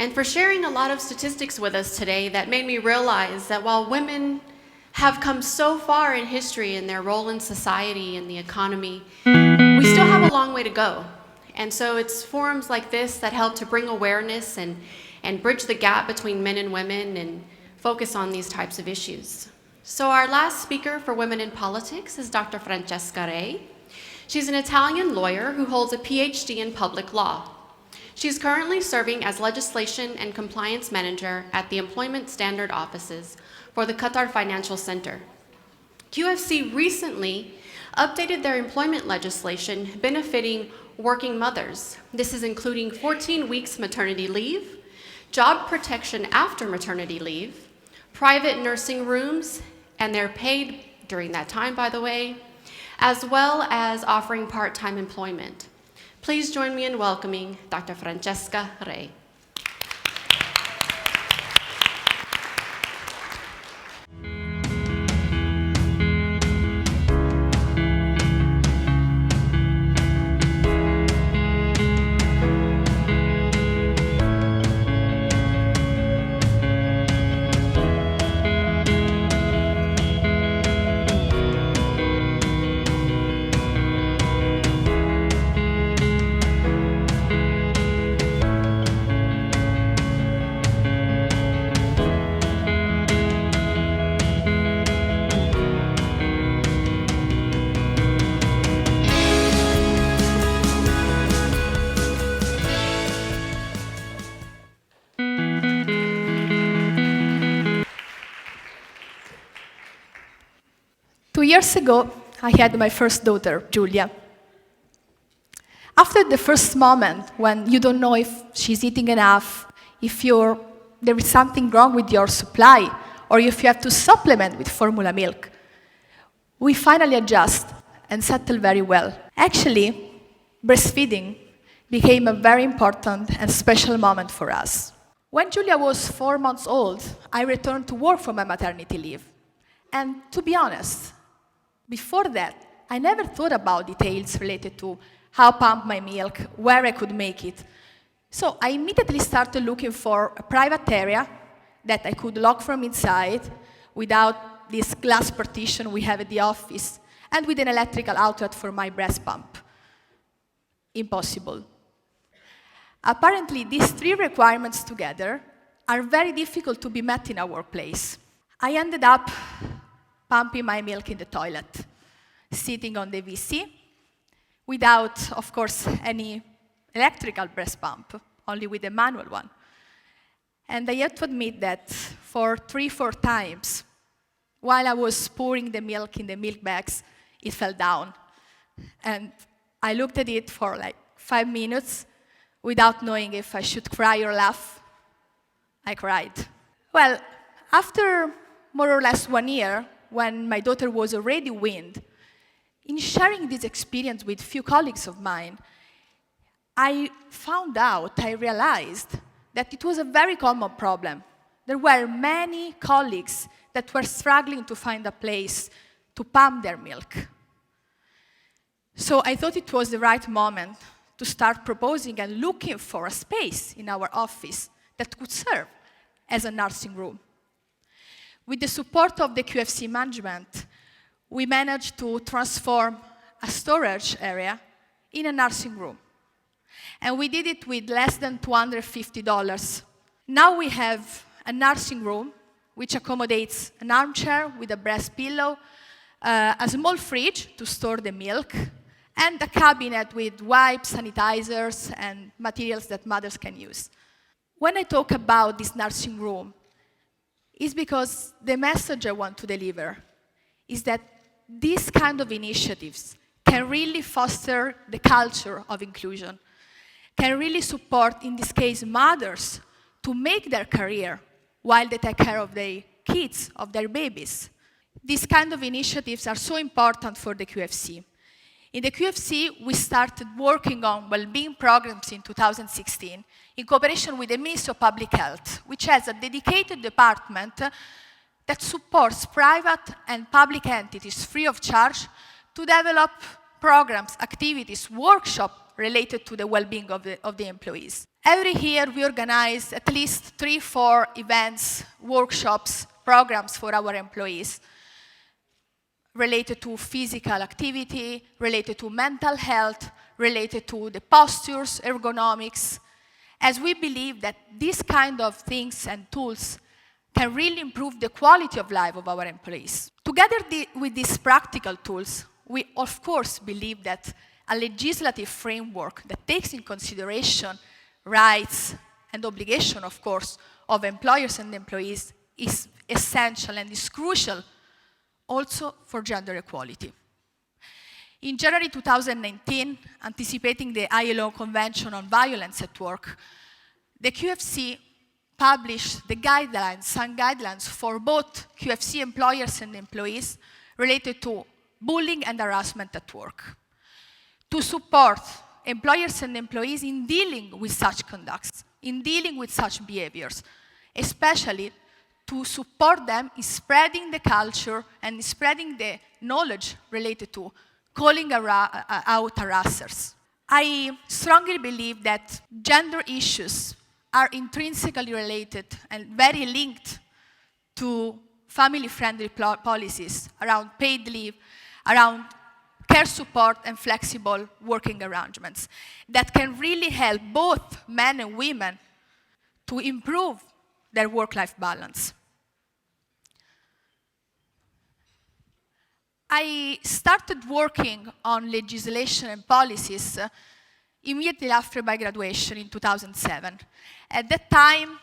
and for sharing a lot of statistics with us today that made me realize that while women have come so far in history in their role in society and the economy, we still have a long way to go. And so it's forums like this that help to bring awareness and bridge the gap between men and women and focus on these types of issues. So our last speaker for Women in Politics is Dr. Francesca. She's an Italian lawyer who holds a PhD in public law. She's currently serving as Legislation and Compliance Manager at the Employment Standard Offices for the Qatar Financial Center. QFC recently updated their employment legislation benefiting working mothers. This is including 14 weeks maternity leave, job protection after maternity leave, private nursing rooms, and they're paid during that time, by the way, as well as offering part-time employment. Please join me in welcoming Dr. Francesca Rei. Two years ago, I had my first daughter, Giulia. After the first moment, when you don't know if she's eating enough, if there is something wrong with your supply, or if you have to supplement with formula milk, we finally adjust and settle very well. Actually, breastfeeding became a very important and special moment for us. When Giulia was 4 months old, I returned to work from my maternity leave. And to be honest, before that, I never thought about details related to how to pump my milk, where I could make it. So I immediately started looking for a private area that I could lock from inside without this glass partition we have at the office, and with an electrical outlet for my breast pump. Impossible. Apparently, these three requirements together are very difficult to be met in our workplace. I ended up pumping my milk in the toilet, sitting on the WC, without, of course, any electrical breast pump, only with a manual one. And I have to admit that for 3-4 times, while I was pouring the milk in the milk bags, it fell down. And I looked at it for like 5 minutes without knowing if I should cry or laugh. I cried. Well, after more or less 1 year, when my daughter was already weaned, in sharing this experience with few colleagues of mine, I realized that it was a very common problem. There were many colleagues that were struggling to find a place to pump their milk. So I thought it was the right moment to start proposing and looking for a space in our office that could serve as a nursing room. With the support of the QFC management, we managed to transform a storage area in a nursing room. And we did it with less than $250. Now we have a nursing room which accommodates an armchair with a breast pillow, a small fridge to store the milk, and a cabinet with wipes, sanitizers, and materials that mothers can use. When I talk about this nursing room, it's because the message I want to deliver is that these kind of initiatives can really foster the culture of inclusion, can really support, in this case, mothers to make their career while they take care of their kids, of their babies. These kind of initiatives are so important for the QFC. In the QFC, we started working on well-being programs in 2016 in cooperation with the Ministry of Public Health, which has a dedicated department that supports private and public entities free of charge to develop programs, activities, workshops related to the well-being of the employees. Every year we organize at least 3-4 events, workshops, programs for our employees related to physical activity, related to mental health, related to the postures, ergonomics, as we believe that these kind of things and tools can really improve the quality of life of our employees. Together with these practical tools, we of course believe that a legislative framework that takes in consideration rights and obligation, of course, of employers and employees is essential and is crucial also for gender equality. In January 2019, anticipating the ILO Convention on Violence at Work, the QFC published some guidelines for both QFC employers and employees related to bullying and harassment at work, to support employers and employees in dealing with such conducts, in dealing with such behaviors, especially to support them in spreading the culture and spreading the knowledge related to calling out harassers. I strongly believe that gender issues are intrinsically related and very linked to family-friendly policies around paid leave, around care support and flexible working arrangements that can really help both men and women to improve their work-life balance. I started working on legislation and policies immediately after my graduation in 2007. At that time,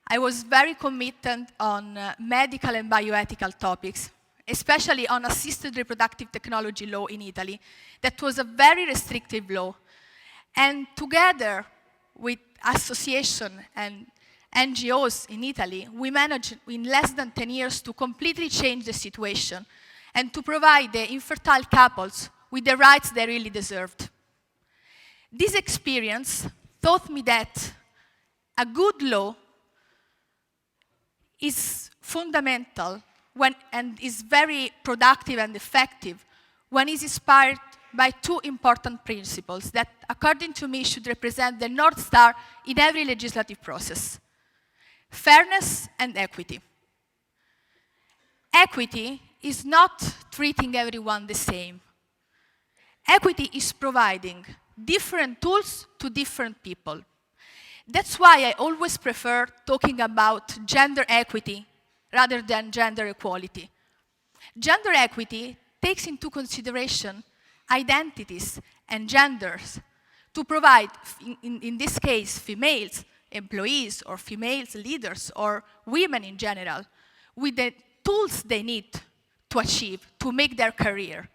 I was very committed on medical and bioethical topics, especially on assisted reproductive technology law in Italy. That was a very restrictive law. And together with association and NGOs in Italy, we managed in less than 10 years to completely change the situation and to provide the infertile couples with the rights they really deserved. This experience taught me that a good law is fundamental and is very productive and effective when it is inspired by two important principles that, according to me, should represent the North Star in every legislative process: fairness and equity. Equity is not treating everyone the same. Equity is providing different tools to different people. That's why I always prefer talking about gender equity rather than gender equality. Gender equity takes into consideration identities and genders to provide, in this case, females employees or females leaders or women in general with the tools they need to achieve, to make their career.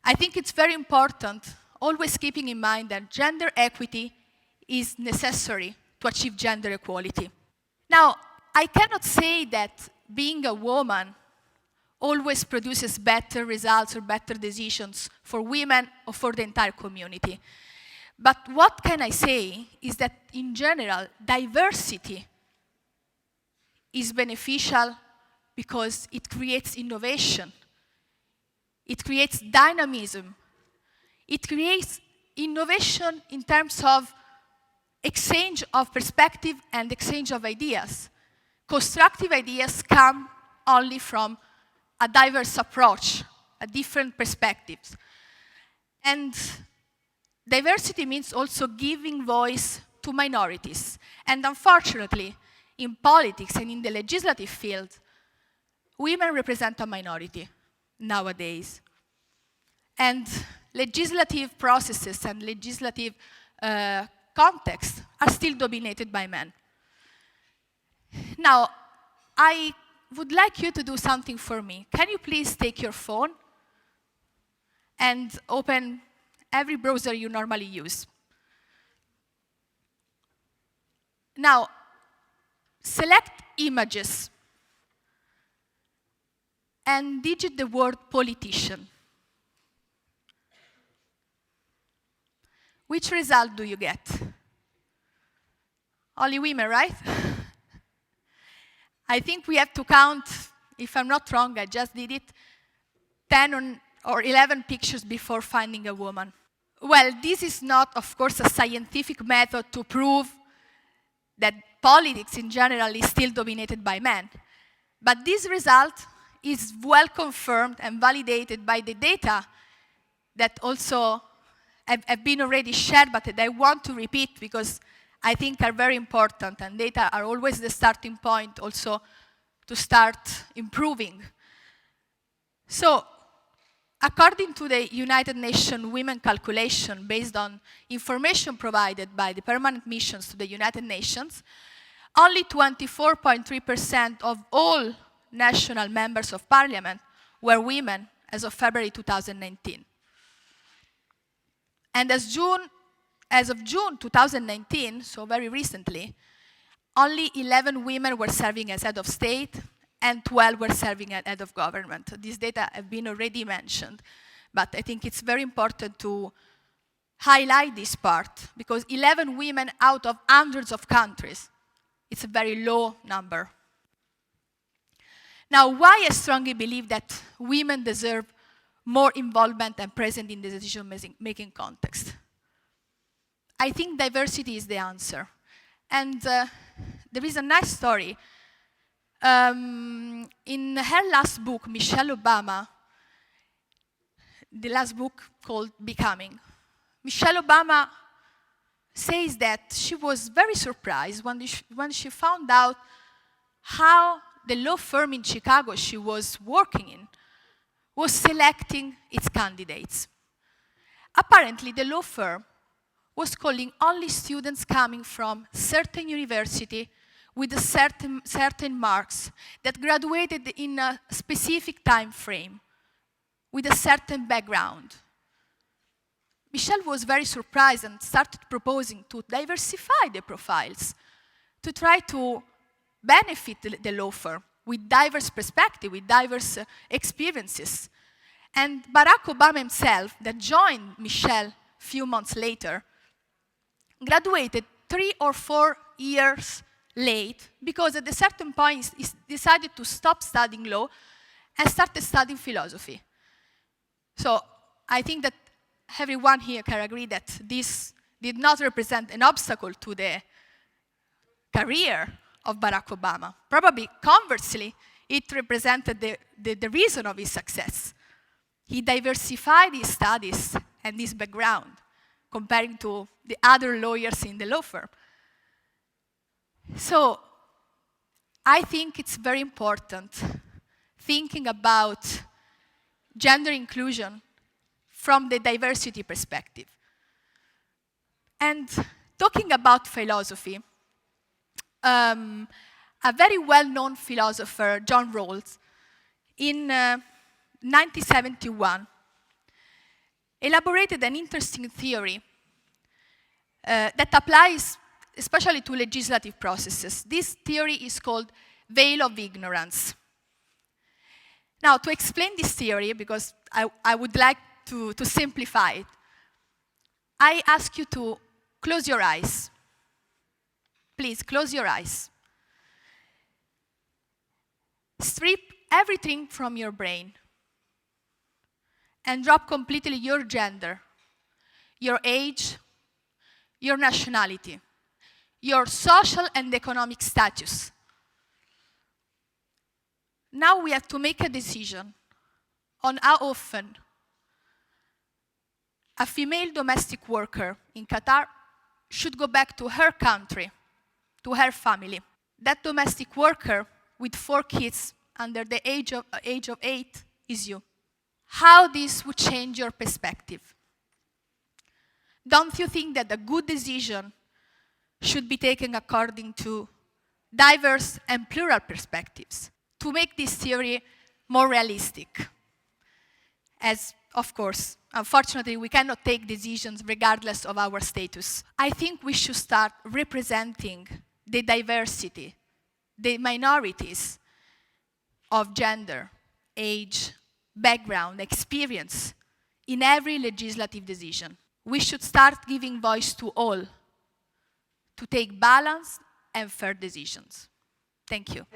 I think it's very important, always keeping in mind that gender equity is necessary to achieve gender equality. Now, I cannot say that being a woman always produces better results or better decisions for women or for the entire community. But what can I say is that, in general, diversity is beneficial because it creates innovation, it creates dynamism, it creates innovation in terms of exchange of perspective and exchange of ideas. Constructive ideas come only from a diverse approach, a different perspectives. And diversity means also giving voice to minorities. And unfortunately, in politics and in the legislative field, women represent a minority nowadays. And legislative processes and legislative contexts are still dominated by men. Now, I would like you to do something for me. Can you please take your phone and open every browser you normally use? Now, select images and digit the word politician. Which result do you get? Only women, right? I think we have to count, if I'm not wrong, I just did it, 10 or 11 pictures before finding a woman. Well, this is not, of course, a scientific method to prove that politics in general is still dominated by men. But this result is well confirmed and validated by the data that also have been already shared, but that I want to repeat because I think are very important, and data are always the starting point also to start improving. So, according to the United Nations Women Calculation, based on information provided by the permanent missions to the United Nations, only 24.3% of all national members of parliament were women as of February 2019. And as of June 2019, so very recently, only 11 women were serving as head of state and 12 were serving as head of government. These data have been already mentioned, but I think it's very important to highlight this part because 11 women out of hundreds of countries, it's a very low number. Now, why I strongly believe that women deserve more involvement and present in the decision-making context? I think diversity is the answer. And there is a nice story. In her last book, Michelle Obama, the last book called Becoming, Michelle Obama says that she was very surprised when she found out how the law firm in Chicago she was working in was selecting its candidates. Apparently, the law firm was calling only students coming from certain university with a certain marks that graduated in a specific time frame with a certain background. Michelle was very surprised and started proposing to diversify the profiles, to try to benefit the law firm with diverse perspective, with diverse experiences. And Barack Obama himself, that joined Michelle a few months later, graduated 3 or 4 years late because at a certain point he decided to stop studying law and started studying philosophy. So I think that everyone here can agree that this did not represent an obstacle to the career of Barack Obama. Probably, conversely, it represented the reason of his success. He diversified his studies and his background, comparing to the other lawyers in the law firm. So, I think it's very important thinking about gender inclusion from the diversity perspective. And talking about philosophy, a very well-known philosopher, John Rawls, in 1971, elaborated an interesting theory that applies especially to legislative processes. This theory is called veil of ignorance. Now, to explain this theory, because I would like to simplify it, I ask you to close your eyes. Please, close your eyes. Strip everything from your brain and drop completely your gender, your age, your nationality, your social and economic status. Now we have to make a decision on how often a female domestic worker in Qatar should go back to her country, to her family. That domestic worker with 4 kids under the age of 8 is you. How this would change your perspective? Don't you think that a good decision should be taken according to diverse and plural perspectives to make this theory more realistic? As, of course, unfortunately, we cannot take decisions regardless of our status. I think we should start representing the diversity, the minorities of gender, age, background, experience in every legislative decision. We should start giving voice to all to take balanced and fair decisions. Thank you.